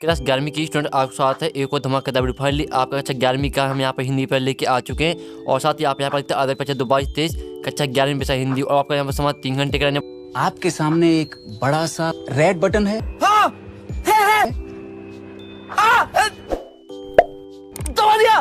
Class 11वीं की student आपके साथ है एक और धमाकेदार वीडियो। फाइनली आपका कक्षा 11वीं का हम यहाँ पर हिंदी पर लेके आ चुके हैं और साथ ही आप यहाँ पर आधा कक्षा 2 22 23 कक्षा 11वीं विषय हिंदी और आपका यहाँ पर समाज 3 घंटे का रहने। आपके सामने एक बड़ा सा रेड बटन है। हाँ, है। दबा दिया,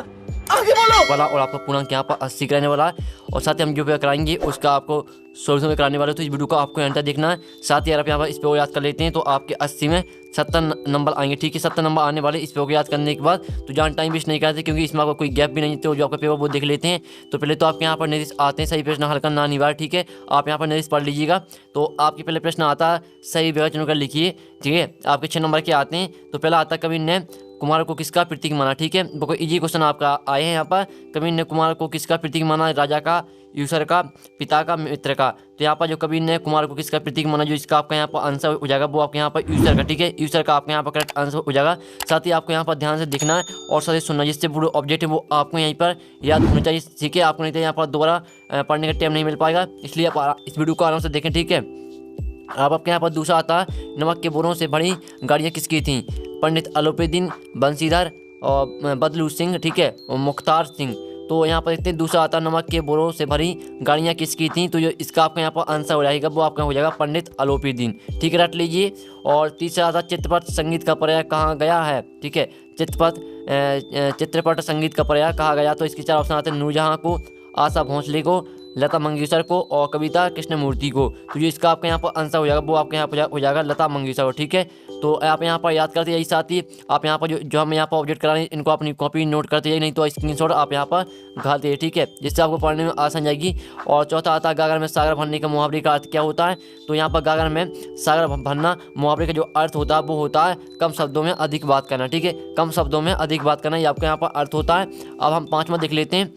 आगे बोलो वाला और आपका पूर्णांक यहाँ पर 80 का रहने वाला है और साथ ही हम जो भी कराएंगे उसका आपको सोल्यूशन में कराने वाले। तो इस वीडियो को आपको एंटर देखना है। साथ ही अगर आप यहाँ पर इस पे को याद कर लेते हैं तो आपके 80 में 70 नंबर आएंगे। ठीक है, 70 नंबर आने वाले इस पे को याद करने के बाद। तो जान टाइम वेस्ट नहीं करते क्योंकि इसमें आपको कोई गैप भी नहीं। तो जो आपका पेपर वो देख लेते हैं। तो पहले तो आपके यहाँ पर निर्देश आते हैं, सही प्रश्न हल करना अनिवार्य। ठीक है, आप यहाँ पर निर्देश पढ़ लीजिएगा। तो आपके पहले प्रश्न आता है, सही विभाजन चुनकर लिखिए। ठीक है, आपके 6 नंबर के आते हैं। तो पहला आता है, कबीर ने कुमार को किसका प्रतीक माना। ठीक है, बहुत इजी क्वेश्चन आपका आए हैं यहाँ पर। कबीर ने कुमार को किसका प्रतीक माना, राजा का, यूसर का, पिता का, मित्र का। तो यहाँ पर जो कबीर ने कुमार को किसका प्रतीक माना, जो इसका आपका यहाँ पर आंसर हो जाएगा वो आपके यहाँ पर यूसर का। ठीक है, यूसर का आपके यहाँ पर करेक्ट आंसर हो जाएगा। साथ ही आपको यहाँ पर ध्यान से दिखना है और साथ ही सुनना, जिससे पूरे ऑब्जेक्ट है वो आपको यहीं पर याद होना चाहिए। ठीक है, आपको नहीं तो यहाँ पर दोबारा पढ़ने का टाइम नहीं मिल पाएगा, इसलिए आप इस वीडियो को आराम से देखें। ठीक है, अब आपके यहाँ पर दूसरा आता है, नमक के बोरों से भरी गाड़ियाँ किसकी थीं। पंडित अलोपीदीन, बंसीधर और बदलू सिंह। ठीक है, और मुख्तार सिंह। तो यहाँ पर देखते हैं दूसरा आता है, नमक के बोरों से भरी गाड़ियाँ किसकी थीं। तो जो इसका आपका यहाँ पर आंसर हो जाएगा वो आपका हो जाएगा पंडित अलोपीदीन। ठीक है, रट लीजिए। और तीसरा आता है, चित्रपट संगीत का पर्याय कहाँ गया है। ठीक है, चित्रपट संगीत का पर्याय कहा गया। तो इसके 4 ऑप्शन आते हैं, नूरजहां को, आशा भोसले को, लता मंगेशकर को और कविता कृष्णमूर्ति को। तो जो इसका आपके यहाँ पर आंसर हो जाएगा वो आपके यहाँ पर हो जाएगा लता मंगेशकर को। ठीक है, तो आप यहाँ पर याद करते यही। साथ ही आप यहाँ पर जो हम यहाँ पर ऑब्जेक्ट करा रहे हैं इनको अपनी कॉपी नोट करते जाइए, नहीं तो स्क्रीनशॉट आप यहाँ पर घालते हैं। ठीक है, जिससे आपको पढ़ने में आसान जाएगी। और चौथा आता है, गागर में सागर भरने का मुहावरे का अर्थ क्या होता है। तो यहाँ पर गागर में सागर भरना मुहावरे का जो अर्थ होता है वो होता है कम शब्दों में अधिक बात करना। ठीक है, कम शब्दों में अधिक बात करना ये आपका यहाँ पर अर्थ होता है। अब हम 5वां देख लेते हैं।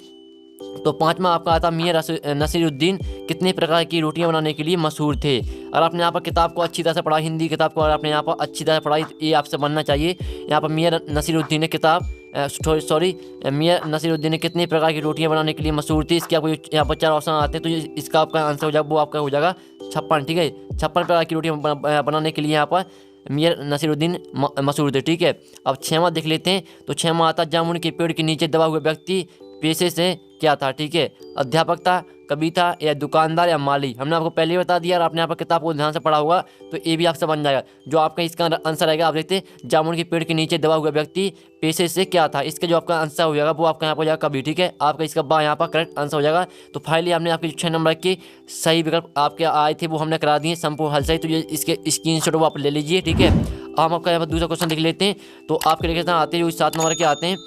तो 5वां आपका आता, मियां नसीरुद्दीन कितने प्रकार की रोटियां बनाने के लिए मशहूर थे। अगर आपने यहाँ पर किताब को अच्छी तरह से पढ़ा, हिंदी किताब को अगर आपने यहाँ पर अच्छी तरह पढ़ाई तो ये आपसे बनना चाहिए। यहाँ पर मियां नसीरुद्दीन ने मियां नसीरुद्दीन ने कितने प्रकार की रोटियां बनाने के लिए मशहूर थी। इसके आपको यहाँ पर 4 ऑप्शन आते हैं। तो इसका आपका आंसर हो जाएगा वो आपका हो जाएगा 56। ठीक है, 56 प्रकार की रोटियां बनाने के लिए यहाँ पर मियां नसीरुद्दीन मशहूर थे। ठीक है, अब 6वां देख लेते हैं। तो 6वां आता, जामुन के पेड़ के नीचे दबा हुआ व्यक्ति पेशे से क्या था। ठीक है, अध्यापक था, कवि था, या दुकानदार, या माली। हमने आपको पहले ही बता दिया और आपने यहाँ पर किताब को ध्यान से पढ़ा होगा तो ये भी आपसे बन जाएगा। जो आपका इसका आंसर आएगा, आप देखते हैं, जामुन के पेड़ के नीचे दबा हुआ व्यक्ति पेशे से क्या था। इसका जो आपका आंसर हो जाएगा वो आपका यहाँ पर हो जाएगा कवि। ठीक है, आपका इसका बा यहाँ पर करेक्ट आंसर हो जाएगा। तो फाइनली हमने आपके 6 नंबर के सही विकल्प आपके आए थे वो हमने करा दिए संपूर्ण हल सही। तो ये इसके स्क्रीनशॉट वो आप ले लीजिए। ठीक है, हम आपका यहाँ पर दूसरा क्वेश्चन देख लेते हैं। तो आपके लेके आते हैं जो 7 नंबर के आते हैं।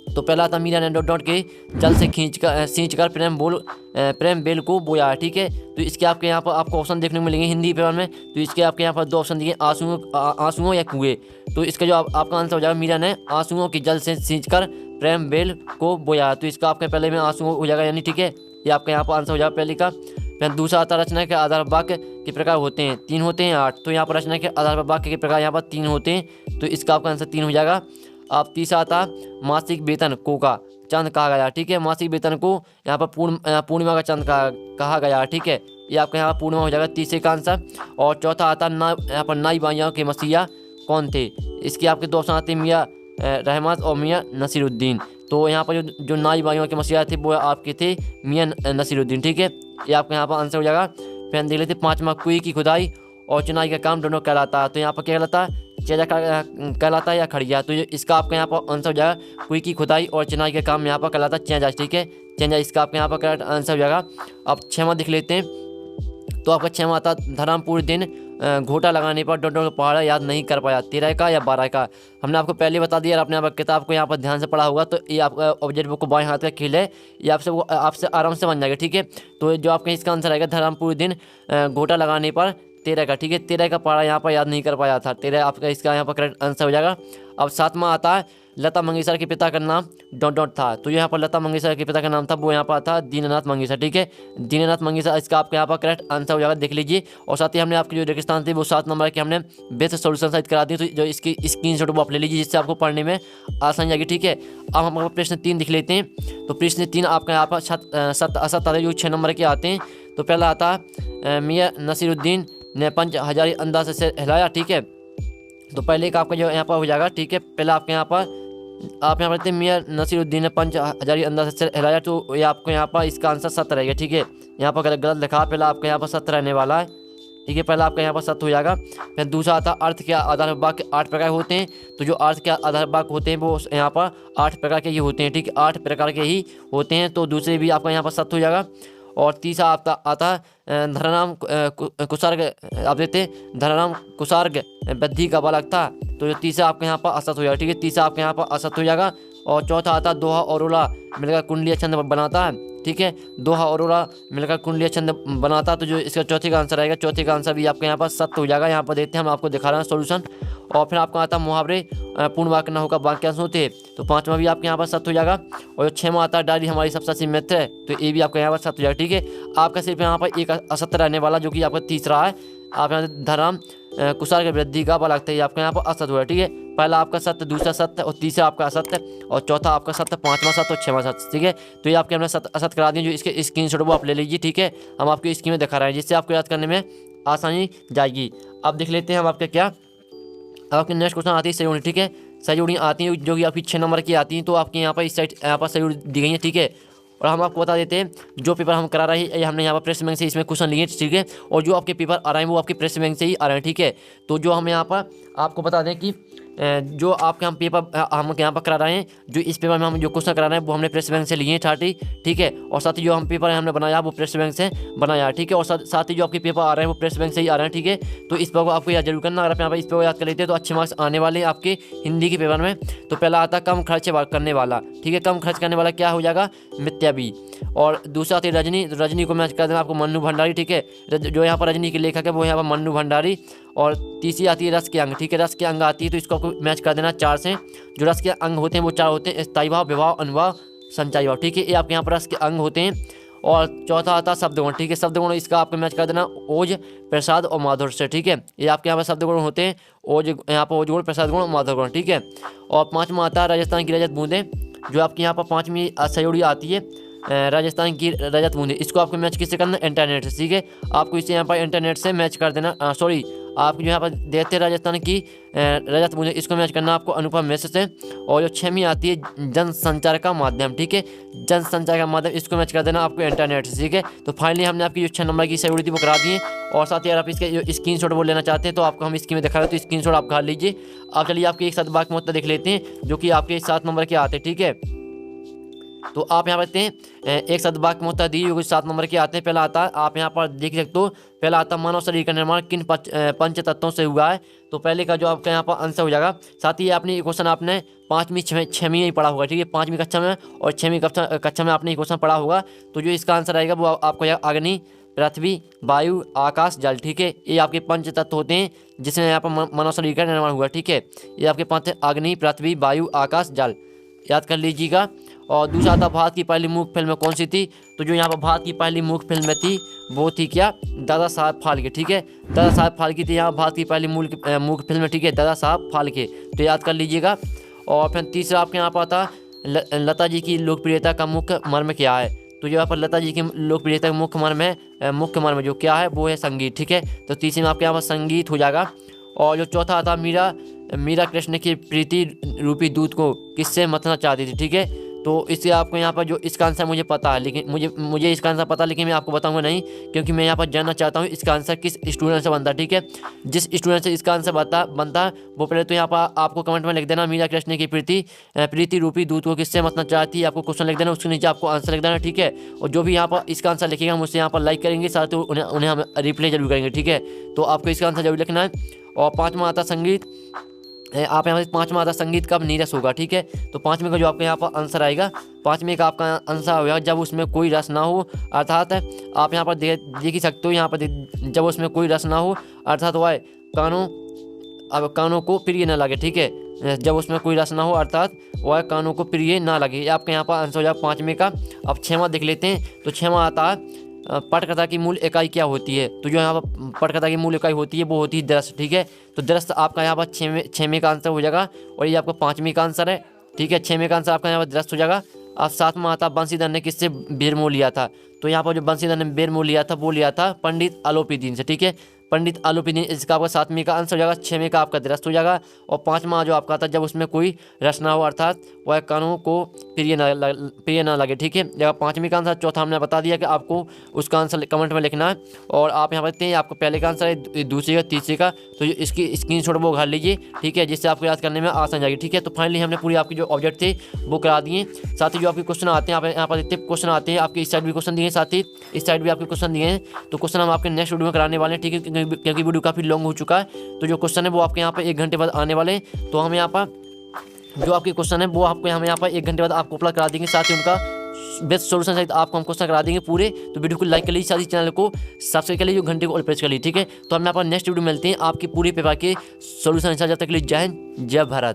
तो पहला था, मीरा ने डॉट के जल से सींचकर प्रेम बेल को बोया है। ठीक है, तो इसके आपके यहाँ पर आपको ऑप्शन देखने को मिलेंगे हिंदी पेपर में। तो इसके आपके यहाँ पर 2 ऑप्शन दिए, आंसुओं या कुएं। तो इसका जो आपका आंसर हो जाएगा, मीरा ने आंसुओं के जल से सींचकर प्रेम बेल को बोया है। तो इसका आपके पहले में आंसुओं हो जाएगा यानी। ठीक है, ये आपका यहाँ पर आंसर हो जाएगा पहले का। फिर दूसरा आता, रचना के आधार पर वाक्य के प्रकार होते हैं, 3 होते हैं 8। तो यहाँ पर रचना के आधार पर वाक्य के प्रकार यहाँ पर 3 होते हैं। तो इसका आपका आंसर 3 हो जाएगा। अब तीसरा आता, मासिक वेतन को का चंद कहा गया। ठीक है, मासिक वेतन को यहाँ पर पूर्णिमा का चंद कहा गया। ठीक है, ये आपका यहाँ पर पूर्णिमा हो जाएगा तीसरे का आंसर। और चौथा आता, यहाँ पर नाई बाइयों के मसीहा कौन थे। इसके आपके 2 ऑप्शन आते हैं, मियां रहमत और मियां नसीरुद्दीन। तो यहाँ पर जो नाई बाइयों के मसीहा थे वो आपके थे मियां नसीरुद्दीन। ठीक है, ये आपका यहाँ पर आंसर हो जाएगा। फिर देख लेते 5वां, कुएं की खुदाई और चुनाई का काम दोनों कहलाता है। तो यहाँ पर क्या कहलाता है, चेजा कहलाता है या खड़िया। तो इसका आपका यहाँ पर आंसर हो जाएगा, कुएं की खुदाई और चिनाई का काम यहाँ पर कहलाता है चेजा। ठीक है, चेजा इसका आपका यहाँ पर करेक्ट आंसर हो जाएगा। अब 6वां देख लेते हैं। तो आपका 6वां आता, धर्मपुर दिन घोटा लगाने पर डॉट पहाड़ा याद नहीं कर पाया, 13 का या 12 का। हमने आपको पहले बता दिया, आपने आप किताब को यहाँ पर ध्यान से पढ़ा होगा तो ये आपका ऑब्जेक्ट बुक को बाएं हाथ का खेल है, ये आपसे आराम से बन जाएगा। ठीक है, तो जो आपका इसका आंसर आएगा, धर्मपुर दिन घोटा लगाने पर 13 का। ठीक है, 13 का पहाड़ा यहाँ पर याद नहीं कर पाया था, 13 आपका इसका यहाँ पर करेक्ट आंसर हो जाएगा। अब 7वां आता है, लता मंगेशकर के पिता का नाम डॉट था। तो यहाँ पर लता मंगेशकर के पिता का नाम था वो यहाँ पर था दीननाथ मंगेशकर। ठीक है, दीननाथ मंगेशकर इसका आपका यहाँ पर करेक्ट आंसर हो जाएगा, देख लीजिए। और साथ ही हमने आपके जो रेगिस्तान थे वो 7 नंबर के हमने बेस्ट सोल्यूशन साइड करा दिए। तो जो इसकी स्क्रीनशॉट वो आप ले लीजिए, जिससे आपको पढ़ने में आसान जाएगी। ठीक है, अब हम प्रश्न 3 दिख लेते हैं। तो प्रश्न 3 आपका यहाँ पर 7 जो 6 नंबर के आते हैं। तो पहला आता, मियां नसीरुद्दीन ने 5 हजारी अंदाज से हिलाया। ठीक है, तो पहले का आपका जो यहाँ पर हो जाएगा, ठीक है। पहले आपके यहाँ पर आप यहाँ पर देखते हैं मियाँ नसीरुद्दीन पंच हजारी अंदाज से हिलाया, तो ये आपको यहाँ पर इसका आंसर 7 रहेगा, ठीक है। यहाँ पर गलत लिखा, पहले आपका यहाँ पर 7 रहने वाला है, ठीक है। पहले आपका यहाँ पर 7 हो जाएगा। फिर दूसरा आता अर्थ के आधार पर वाक्य 8 प्रकार होते हैं, तो जो अर्थ के आधार पर वाक्य होते हैं वो यहाँ पर 8 प्रकार के ही होते हैं, ठीक है। 8 प्रकार के ही होते हैं, तो दूसरे भी आपका यहाँ पर 7 हो जाएगा। और तीसरा आपका आता है धरनाम कुसर्ग, आप देखते हैं धरनाम कुसर्ग वृद्धि का बालक था, तो जो तीसरा आपके यहाँ पर असत हो जाएगा, ठीक है। तीसरा आपके यहाँ पर असत हो जाएगा। और चौथा आता दोहा और उला मिलकर कुंडलीय छंद बनाता है, ठीक है। दोहा और उला मिलकर कुंडलीय छंद बनाता, तो जो इसका चौथे का आंसर आएगा, चौथे का आंसर भी आपके यहाँ पर 7 हो जाएगा। यहाँ पर देखते हैं, हम आपको दिखा रहे हैं सोल्यूशन। और फिर आपको आता मुहावरे पूर्ण वाक्य न होकर वाक्यांश होते हैं, तो 5वां भी आपके यहाँ पर 7 हो जाएगा। और जो 6वां आता है डायरी हमारी सबसे अच्छी मित्र है, तो ये भी आपका यहाँ पर 7 हो जाएगा, ठीक है। आपका सिर्फ यहाँ पर एक असत्य रहने वाला, जो कि आपका तीसरा है। आप यहाँ धराम कुसार की वृद्धि का लगता है, आपका यहाँ पर असत्य हुआ, ठीक है। पहला आपका सत्य, दूसरा सत्य और तीसरा आपका असत्य और चौथा आपका सत्य, 5वां सत्य और 6वां सत्य, ठीक है। तो ये आपके हमने असत्य करा दिए, जो इसके स्क्रीनशॉट वो आप ले लीजिए, ठीक है। हम आपको स्क्रीन में दिखा रहे हैं, जिससे आपको याद करने में आसानी जाएगी। अब देख लेते हैं हम आपके क्या, अब आपकी नेक्स्ट क्वेश्चन आती है सही जोड़ी, ठीक है। सही जोड़ी आती है जो कि आपकी 6 नंबर की आती हैं, तो आपके यहाँ पर इस साइड यहाँ पर सही जोड़ी दी गई है, ठीक है। और हम आपको बता देते हैं जो पेपर हम करा रहे हैं, हमने यहाँ पर प्रेस बैंक से इसमें क्वेश्चन लिए, ठीक है। और जो आपके पेपर आ रहे हैं वो आपके प्रेस बैंक से ही आ रहे हैं, ठीक है। तो जो हम यहाँ पर आपको बता दें कि जो आपके हम पेपर हम यहाँ पर करा रहे हैं, जो इस पेपर में हम जो क्वेश्चन करा रहे हैं वो हमने प्रेस बैंक से लिए हैं 30, ठीक है। और साथ ही जो हम पेपर हमने बनाया वो प्रेस बैंक से बनाया, ठीक है। और साथ ही जो आपके पेपर आ रहे हैं वो प्रेस बैंक से ही आ रहे हैं, ठीक है। तो इस पेपर को आपको याद जरूर करना। अगर आप यहाँ पर इस पेपर याद कर लेते हैं तो अच्छे मार्क्स आने वाले हैं आपके हिंदी के पेपर में। तो पहला आता कम खर्च करने वाला, ठीक है। कम खर्च करने वाला क्या हो जाएगा, मिथ्याबी। और दूसरा आती है रजनी, रजनी को मैच कर देना आपको मन्नू भंडारी, ठीक है। जो यहाँ पर रजनी के लेखक है वो यहाँ पर मन्नू भंडारी। और तीसरी आती है रस के अंग, ठीक है। रस के अंग आती है, तो इसको आपको मैच कर देना 4 से। जो रस के अंग होते हैं वो 4 होते हैं, स्थायी भाव, विभाव, अनुभाव, संचयी भाव, ठीक है। ये आपके यहाँ पर रस के अंग होते हैं। और चौथा आता है शब्द गुण, ठीक है। शब्द गुण इसका आपको मैच कर देना ओज, प्रसाद और माधुर्य, ठीक है। ये आपके यहाँ पर शब्द गुण होते हैं, ओज यहाँ पर ओज गुण, प्रसाद गुण, माधुर्य गुण, ठीक है। और 5वां आता है राजस्थान की रजत बूंदें, जो आपके यहाँ पर 5वीं सयोड़ी आती है राजस्थान की रजत बूंदें। इसको आपको मैच किससे करना, इंटरनेट से, ठीक है। आपको इसे यहाँ पर इंटरनेट से मैच कर देना, आप जो यहाँ पर देखते हैं राजस्थान की रजत बूंदें, इसको मैच करना आपको अनुपम मिश्र से। और जो 6वीं आती है जनसंचार का माध्यम, ठीक है। जनसंचार का माध्यम, इसको मैच कर देना आपको इंटरनेट से, ठीक है। तो फाइनली हमने आपकी जो 6 नंबर की सही थी वो करा दी है। और साथ ही अगर आप इसके जो स्क्रीनशॉट वो लेना चाहते हैं तो आपको हम स्क्रीन में दिखा रहे हैं, तो स्क्रीनशॉट आप खा लीजिए। आप चलिए आपके एक साथ बाकी मुद्दा देख लेते हैं जो कि आपके 7 नंबर के आते हैं, ठीक है। तो आप यहाँ पर देखते हैं एक सदबाग मुद्दा दी जो 7 नंबर के आते हैं। पहला आता है, आप यहाँ पर देख सकते हो, पहला आता मानव शरीर का निर्माण किन पंच तत्वों से हुआ है। तो पहले का जो आपका यहाँ पर आंसर हो जाएगा। साथ ही आपने क्वेश्चन आपने 5वीं 6वीं में ही पढ़ा होगा, ठीक है। 5वीं कक्षा में और 6वीं कक्षा में आपने ये क्वेश्चन पढ़ा होगा। तो जो इसका आंसर आएगा वो आपको अग्नि, पृथ्वी, वायु, आकाश, जल, ठीक है। ये आपके 5 तत्व होते हैं जिसमें यहाँ पर मानव शरीर का निर्माण हुआ, ठीक है। ये आपके 5 अग्नि, पृथ्वी, वायु, आकाश, जल, याद कर लीजिएगा। और दूसरा था भारत की पहली मूक फिल्म कौन सी थी। तो जो यहाँ पर भारत की पहली मूक फिल्म थी वो थी क्या, दादा साहब फाल्के, ठीक है। दादा साहब फाल्के थी यहाँ भारत की पहली मूक फिल्म, ठीक है, दादा साहब फाल्के, तो याद कर लीजिएगा। और फिर तीसरा आपके यहाँ पर था लता जी की लोकप्रियता का मुख्य मर्म क्या है। तो जो यहाँ पर लता जी की लोकप्रियता का मुख्य मर्म जो क्या है वो है संगीत, ठीक है। तो तीसरे में आपके यहाँ पर संगीत हो जाएगा। और जो चौथा आता मीरा कृष्ण की प्रीति रूपी दूध को किससे मथना चाहती थी, ठीक है। तो इससे आपको यहाँ पर जो इसका आंसर मुझे पता है, लेकिन मुझे इसका आंसर पता है, लेकिन मैं आपको बताऊंगा नहीं, क्योंकि मैं यहाँ पर जानना चाहता हूँ इसका आंसर किस स्टूडेंट से बनता है, ठीक है। जिस स्टूडेंट से इसका आंसर बनता है वो पहले तो यहाँ पर आपको कमेंट में लिख देना मीरा कृष्ण की प्रीति रूपी दूध को किससे मथना चाहती है। आपको क्वेश्चन लिख देना, उसके नीचे आपको आंसर लिख देना, ठीक है। और जो भी यहाँ पर इसका आंसर लिखेगा हम उससे यहाँ पर लाइक करेंगे, साथ ही उन्हें हम रिप्लाई जरूर करेंगे, ठीक है। तो आपको इसका आंसर जरूर लिखना है। और 5वां आता संगीत, आप यहाँ पर 5वां आता संगीत कब नीरस होगा, ठीक है। तो 5वें का जो आपका यहाँ पर आंसर आएगा, 5वें का आपका आंसर होगा जब उसमें कोई रस ना हो, अर्थात आप यहाँ पर देख ही सकते हो, यहाँ पर जब उसमें कोई रस ना हो, अर्थात वह कानों को प्रिय ना लगे, ठीक है। जब उसमें कोई रस ना हो अर्थात वह कानों को प्रिय ना लगे, ये आपके यहाँ पर आंसर हो जाएगा 5वें का। अब 6वां देख लेते हैं। तो 6वां आता है पटकथा की मूल इकाई क्या होती है। तो जो यहाँ पर पटकथा की मूल इकाई होती है वो होती है दृश्य, ठीक है। तो दृश्य आपका यहाँ पर 6वें का आंसर हो जाएगा। और ये आपका 5वीं का आंसर है, ठीक है। 6वें का आंसर आपका यहाँ पर दृश्य हो जाएगा। अब 7वां आता बंसीधर ने किससे बेर मोल लिया था। तो यहाँ पर जो बंसीधर ने बेर मोल लिया था वो लिया था पंडित आलोपीदीन से, ठीक है। पंडित आलोपीदीन, इसका आपका 7वीं का आंसर हो जाएगा। 6वीं का आपका दरस्त हो जाएगा। और 5वां जो आपका था जब उसमें कोई रस ना हो, अर्थात वह कानों को प्रिय ना लगे, ठीक है, जगह 5वीं का आंसर। चौथा हमने बता दिया कि आपको उसका आंसर कमेंट में लिखना है। और आप यहाँ पर देखते हैं आपको पहले का आंसर है, दूसरे का, तीसरे का, तो इसकी स्क्रीनशॉट वो उघाड़ लीजिए, ठीक है, जिससे आपको याद करने में आसान जाएगी, ठीक है। तो फाइनली हमने पूरी आपकी जो ऑब्जेक्ट थे वो करा दिए। साथ ही जो आपके क्वेश्चन आते हैं, आप यहाँ पर देखते हैं क्वेश्चन आते हैं आपके इस साइड भी क्वेश्चन दिए हैं, साथ ही इस साइड भी आपके क्वेश्चन दिए हैं। तो क्वेश्चन हम आपके नेक्स्ट वीडियो में कराने वाले हैं, ठीक है, क्योंकि वीडियो काफ़ी लॉन्ग हो चुका है। तो जो क्वेश्चन है वो आपके यहाँ पर 1 घंटे बाद आने वाले हैं। तो हम यहाँ पर जो आपके क्वेश्चन है वो आपको हम यहाँ पर 1 घंटे बाद आपको अपलोड करा देंगे, साथ ही उनका बेस्ट सोल्यूशन सहित आपको हम क्वेश्चन करा देंगे पूरे। तो वीडियो को लाइक कर लीजिए, साथ ही चैनल को सब्सक्राइब कर लीजिए, घंटे को प्रेस कर लीजिए, ठीक है। तो हम यहाँ पर नेक्स्ट वीडियो मिलते हैं आपकी पूरी पेपर के सोल्यूशन। जब तक के लिए जय हिंद, जय भारत।